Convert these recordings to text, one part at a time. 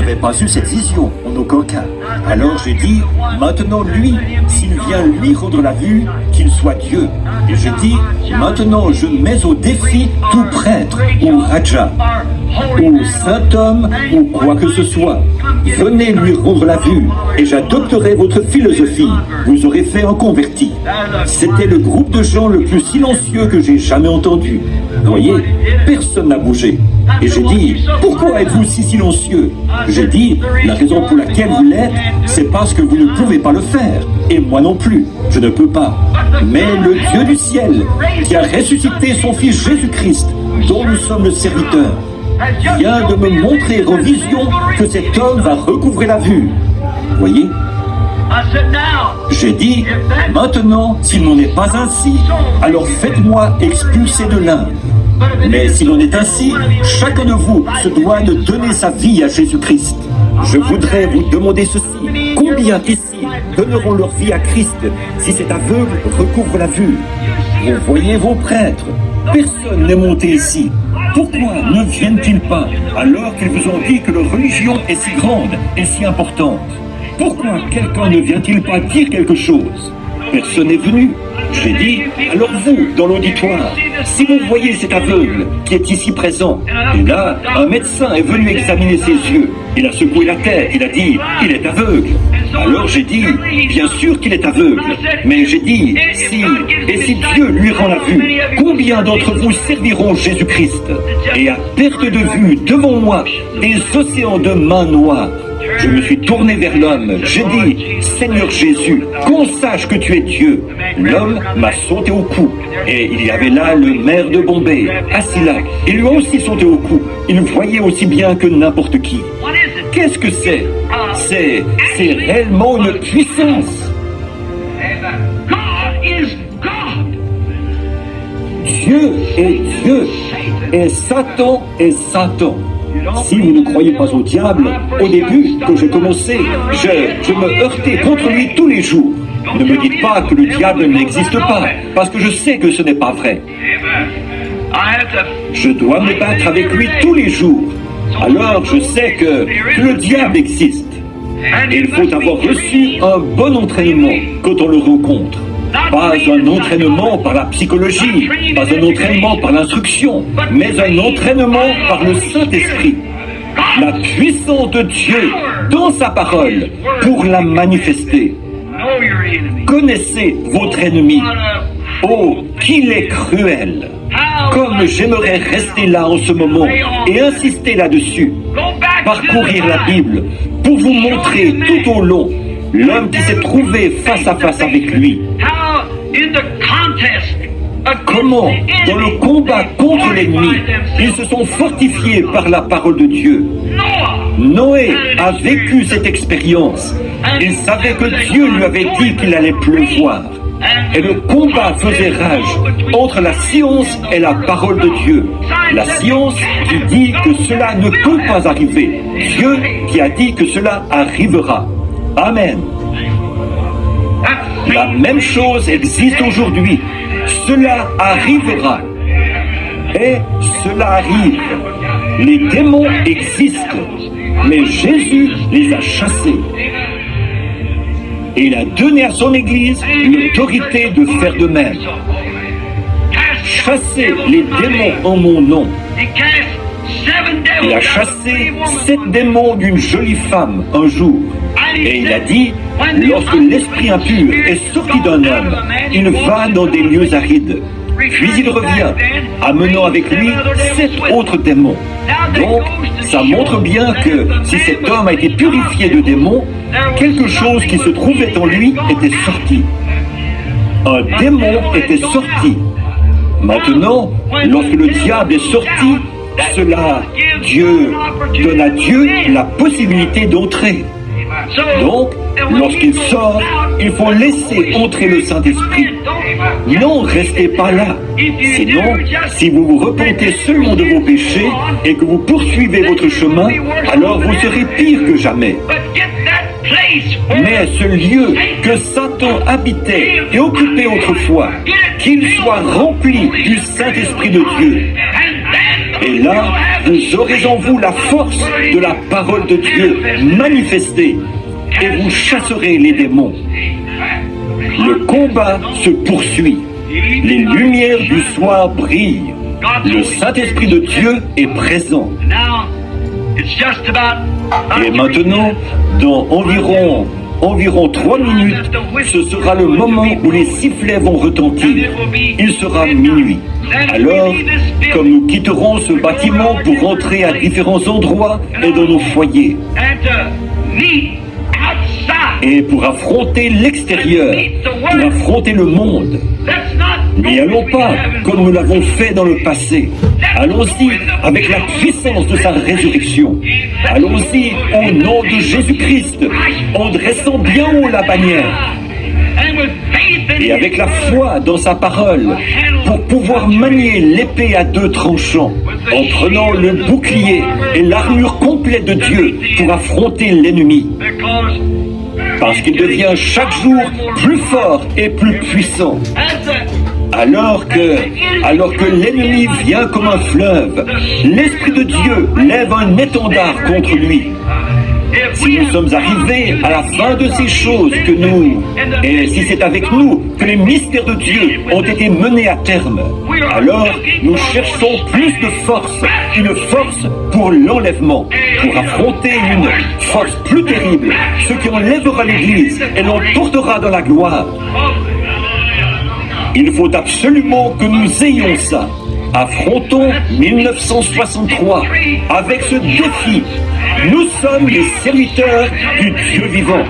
n'avais pas eu cette vision, en aucun cas. Alors j'ai dit, maintenant lui, s'il vient lui rendre la vue, qu'il soit Dieu. Et j'ai dit, maintenant je mets au défi tout prêtre ou raja, ou saint homme, ou quoi que ce soit. Venez lui rendre la vue, et j'adopterai votre philosophie. Vous aurez fait un converti. C'était le groupe de gens le plus silencieux que j'ai jamais entendu. Vous voyez, personne n'a bougé. Et j'ai dit, pourquoi êtes-vous si silencieux? J'ai dit, la raison pour laquelle vous l'êtes, c'est parce que vous ne pouvez pas le faire. Et moi non plus, je ne peux pas. Mais le Dieu du ciel, qui a ressuscité son Fils Jésus-Christ, dont nous sommes le serviteur, vient de me montrer en vision que cet homme va recouvrer la vue. Vous voyez? J'ai dit, maintenant, s'il n'en est pas ainsi, alors faites-moi expulser de l'Inde. Mais s'il en est ainsi, chacun de vous se doit de donner sa vie à Jésus-Christ. Je voudrais vous demander ceci. Combien ici donneront leur vie à Christ si cet aveugle recouvre la vue? Vous voyez vos prêtres, personne n'est monté ici. Pourquoi ne viennent-ils pas alors qu'ils vous ont dit que leur religion est si grande et si importante? Pourquoi quelqu'un ne vient-il pas dire quelque chose? Personne n'est venu. J'ai dit, alors vous, dans l'auditoire, si vous voyez cet aveugle qui est ici présent, et là, un médecin est venu examiner ses yeux, il a secoué la tête, il a dit, il est aveugle. Alors j'ai dit, bien sûr qu'il est aveugle, mais j'ai dit, si Dieu lui rend la vue, combien d'entre vous serviront Jésus-Christ? Et à perte de vue, devant moi, des océans de mains noires. Je me suis tourné vers l'homme. J'ai dit, Seigneur Jésus, qu'on sache que tu es Dieu. L'homme m'a sauté au cou. Et il y avait là le maire de Bombay, assis là. Il lui a aussi sauté au cou. Il voyait aussi bien que n'importe qui. Qu'est-ce que c'est? C'est réellement une puissance. Dieu est Dieu. Et Satan est Satan. Si vous ne croyez pas au diable, au début, quand j'ai commencé, je me heurtais contre lui tous les jours. Ne me dites pas que le diable n'existe pas, parce que je sais que ce n'est pas vrai. Je dois me battre avec lui tous les jours. Alors je sais que le diable existe. Et il faut avoir reçu un bon entraînement quand on le rencontre. Pas un entraînement par la psychologie, pas un entraînement par l'instruction, mais un entraînement par le Saint-Esprit. La puissance de Dieu dans sa parole pour la manifester. Connaissez votre ennemi. Oh, qu'il est cruel! Comme j'aimerais rester là en ce moment et insister là-dessus. Parcourir la Bible pour vous montrer tout au long l'homme qui s'est trouvé face à face avec lui. Comment, dans le combat contre l'ennemi, ils se sont fortifiés par la parole de Dieu. Noé a vécu cette expérience. Il savait que Dieu lui avait dit qu'il allait pleuvoir. Et le combat faisait rage entre la science et la parole de Dieu. La science qui dit que cela ne peut pas arriver. Dieu qui a dit que cela arrivera. Amen. La même chose existe aujourd'hui. Cela arrivera. Et cela arrive. Les démons existent, mais Jésus les a chassés. Et il a donné à son Église l'autorité de faire de même. Chasser les démons en mon nom. Il a chassé 7 démons d'une jolie femme un jour. Et il a dit, lorsque l'esprit impur est sorti d'un homme, il va dans des lieux arides. Puis il revient, amenant avec lui 7 autres démons. Donc, ça montre bien que si cet homme a été purifié de démons, quelque chose qui se trouvait en lui était sorti. Un démon était sorti. Maintenant, lorsque le diable est sorti, Dieu donne à Dieu la possibilité d'entrer. Donc, lorsqu'il sort, il faut laisser entrer le Saint-Esprit. Non, restez pas là. Sinon, si vous vous repentez seulement de vos péchés et que vous poursuivez votre chemin, alors vous serez pire que jamais. Mais ce lieu que Satan habitait et occupait autrefois, qu'il soit rempli du Saint-Esprit de Dieu. Et là, vous aurez en vous la force de la parole de Dieu manifestée et vous chasserez les démons. Le combat se poursuit. Les lumières du soir brillent. Le Saint-Esprit de Dieu est présent. Et maintenant, dans environ 3 minutes, ce sera le moment où les sifflets vont retentir. Il sera minuit. Alors, comme nous quitterons ce bâtiment pour rentrer à différents endroits et dans nos foyers, et pour affronter l'extérieur, pour affronter le monde, n'y allons pas comme nous l'avons fait dans le passé. Allons-y avec la puissance de sa résurrection. Allons-y au nom de Jésus-Christ, en dressant bien haut la bannière. Et avec la foi dans sa parole, pour pouvoir manier l'épée à 2 tranchants, en prenant le bouclier et l'armure complète de Dieu pour affronter l'ennemi. Parce qu'il devient chaque jour plus fort et plus puissant. Alors que l'ennemi vient comme un fleuve, l'Esprit de Dieu lève un étendard contre lui. Si nous sommes arrivés à la fin de ces choses et si c'est avec nous que les mystères de Dieu ont été menés à terme, alors nous cherchons plus de force, une force pour l'enlèvement, pour affronter une force plus terrible, ce qui enlèvera l'Église et l'emportera dans la gloire. Il faut absolument que nous ayons ça. Affrontons 1963 avec ce défi. Nous sommes les serviteurs du Dieu vivant.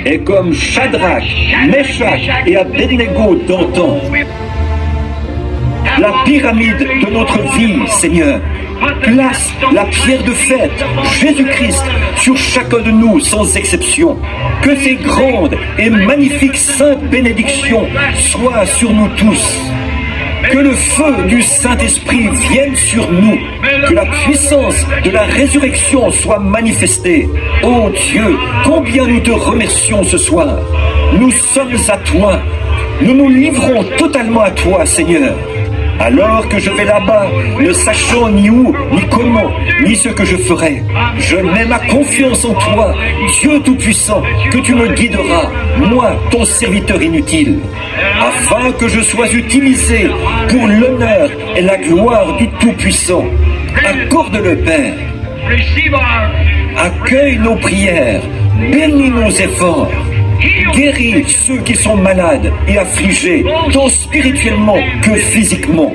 Et comme Shadrach, Meshach et Abednego d'antan, la pyramide de notre vie, Seigneur, place la pierre de fête, Jésus-Christ, sur chacun de nous sans exception. Que ces grandes et magnifiques saintes bénédictions soient sur nous tous. Que le feu du Saint-Esprit vienne sur nous. Que la puissance de la résurrection soit manifestée. Ô Dieu, combien nous te remercions ce soir. Nous sommes à toi. Nous nous livrons totalement à toi, Seigneur. Alors que je vais là-bas, ne sachant ni où, ni comment, ni ce que je ferai, je mets ma confiance en toi, Dieu Tout-Puissant, que tu me guideras, moi, ton serviteur inutile, afin que je sois utilisé pour l'honneur et la gloire du Tout-Puissant. Accorde-le, Père. Accueille nos prières, bénis nos efforts. Guéris ceux qui sont malades et affligés, tant spirituellement que physiquement.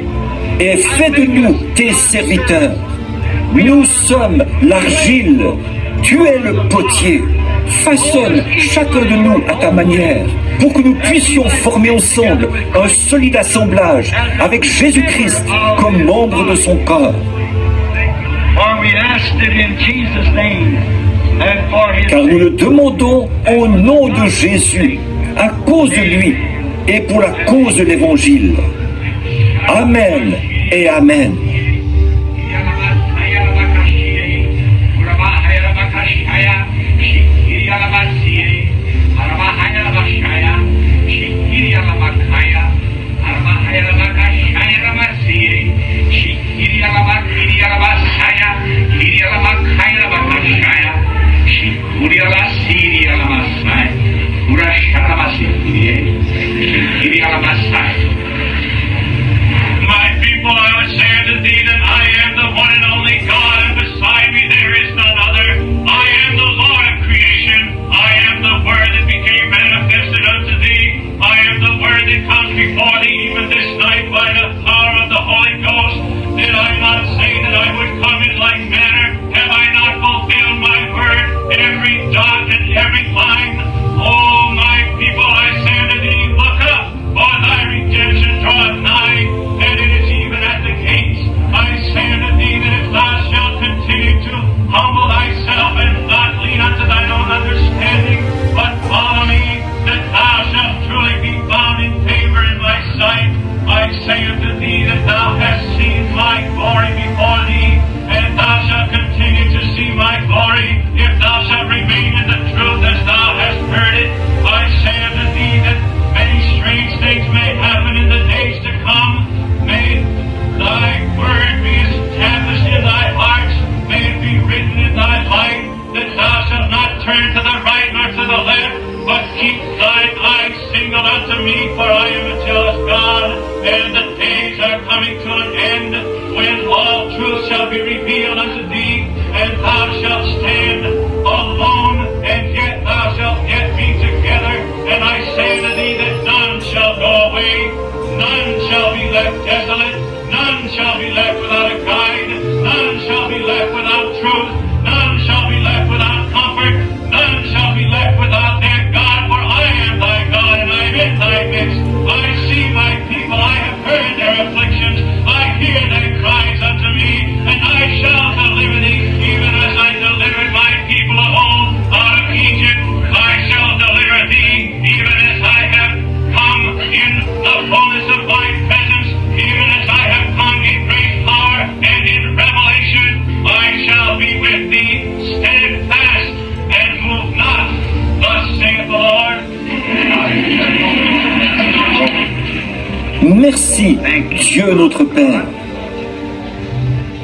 Et fais de nous tes serviteurs. Nous sommes l'argile, tu es le potier. Façonne chacun de nous à ta manière, pour que nous puissions former ensemble un solide assemblage avec Jésus-Christ comme membre de son corps. Car nous le demandons au nom de Jésus, à cause de lui et pour la cause de l'Évangile. Amen et Amen. My people, I was saying to thee, that light, that thou shalt not turn to the right nor to the left, but keep thine eyes single unto me, for I am a jealous God, and the days are coming to an end, when all truth shall be revealed unto thee, and thou shalt stand alone, and yet thou shalt yet be together. And I say to thee that none shall go away, none shall be left desolate, none shall be left without a guide, none shall be left without truth, none shall be left without comfort, none shall be left without their God, for I am thy God, and I am in thy midst. I see my people, I have heard their afflictions, I hear their cries unto me, and I shall deliver thee, even as I delivered my people of old out of Egypt. I shall deliver thee, even as I have come in the fullness of my presence, even as I have come in great power and in revelation. I shall be with thee, steadfast, and move not. Thus saith the Lord. Merci, Dieu notre Père.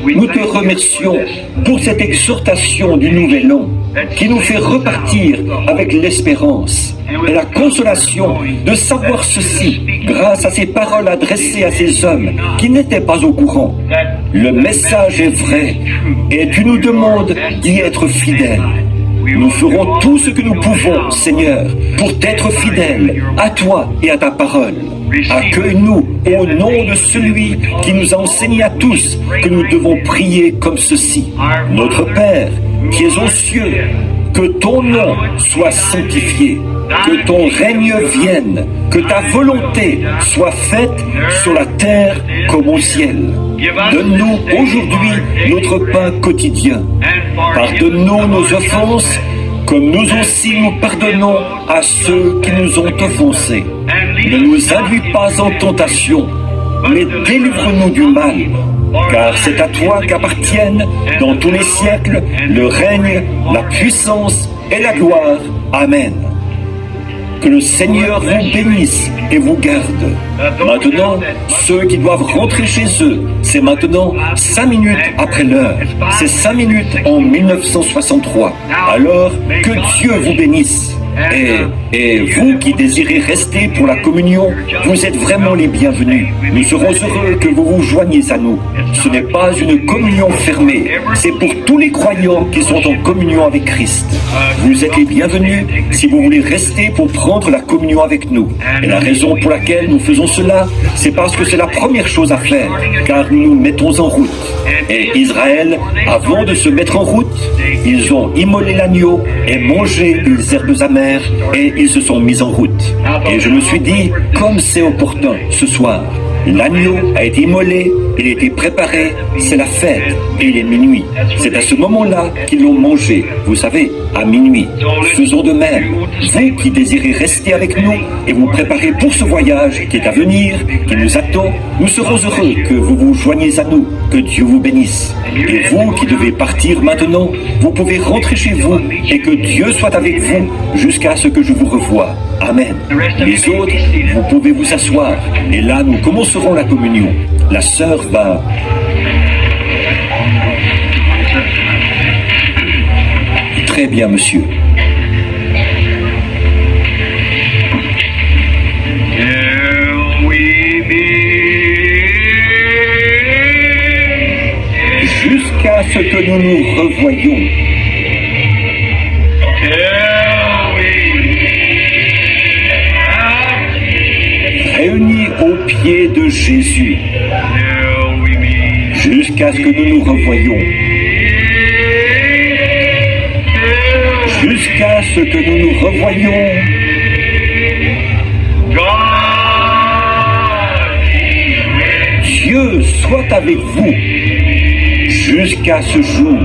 Nous te remercions pour cette exhortation du Nouvel An qui nous fait repartir avec l'espérance et la consolation de savoir ceci grâce à ces paroles adressées à ces hommes qui n'étaient pas au courant. Le message est vrai et tu nous demandes d'y être fidèles. Nous ferons tout ce que nous pouvons, Seigneur, pour t'être fidèles à toi et à ta parole. Accueille-nous au nom de celui qui nous a enseigné à tous que nous devons prier comme ceci. Notre Père, qui es aux cieux, que ton nom soit sanctifié, que ton règne vienne, que ta volonté soit faite sur la terre comme au ciel. Donne-nous aujourd'hui notre pain quotidien. Pardonne-nous nos offenses, comme nous aussi nous pardonnons à ceux qui nous ont offensés. Ne nous induis pas en tentation, mais délivre-nous du mal, car c'est à toi qu'appartiennent dans tous les siècles le règne, la puissance et la gloire. Amen. Que le Seigneur vous bénisse et vous garde. Maintenant, ceux qui doivent rentrer chez eux, c'est maintenant 5 minutes après l'heure. C'est 5 minutes en 1963. Alors, que Dieu vous bénisse. Et vous qui désirez rester pour la communion, vous êtes vraiment les bienvenus. Nous serons heureux que vous vous joigniez à nous. Ce n'est pas une communion fermée, c'est pour tous les croyants qui sont en communion avec Christ. Vous êtes les bienvenus si vous voulez rester pour prendre la communion avec nous. Et la raison pour laquelle nous faisons cela, c'est parce que c'est la première chose à faire, car nous nous mettons en route. Et Israël, avant de se mettre en route, ils ont immolé l'agneau et mangé les herbes amères et ils se sont mis en route. Et je me suis dit, comme c'est opportun ce soir, l'agneau a été immolé, il a été préparé, c'est la fête et il est minuit. C'est à ce moment-là qu'ils l'ont mangé, vous savez, à minuit. Faisons de même, vous qui désirez rester avec nous et vous préparer pour ce voyage qui est à venir, qui nous attend, nous serons heureux que vous vous joigniez à nous, que Dieu vous bénisse. Et vous qui devez partir maintenant, vous pouvez rentrer chez vous et que Dieu soit avec vous jusqu'à ce que je vous revoie. Amen. Les autres, vous pouvez vous asseoir et là nous commencerons la communion. La sœur va... Très bien, monsieur. Jusqu'à ce que nous nous revoyions. Réunis aux pieds de Jésus, jusqu'à ce que nous nous revoyions, jusqu'à ce que nous nous revoyions. Dieu soit avec vous jusqu'à ce jour.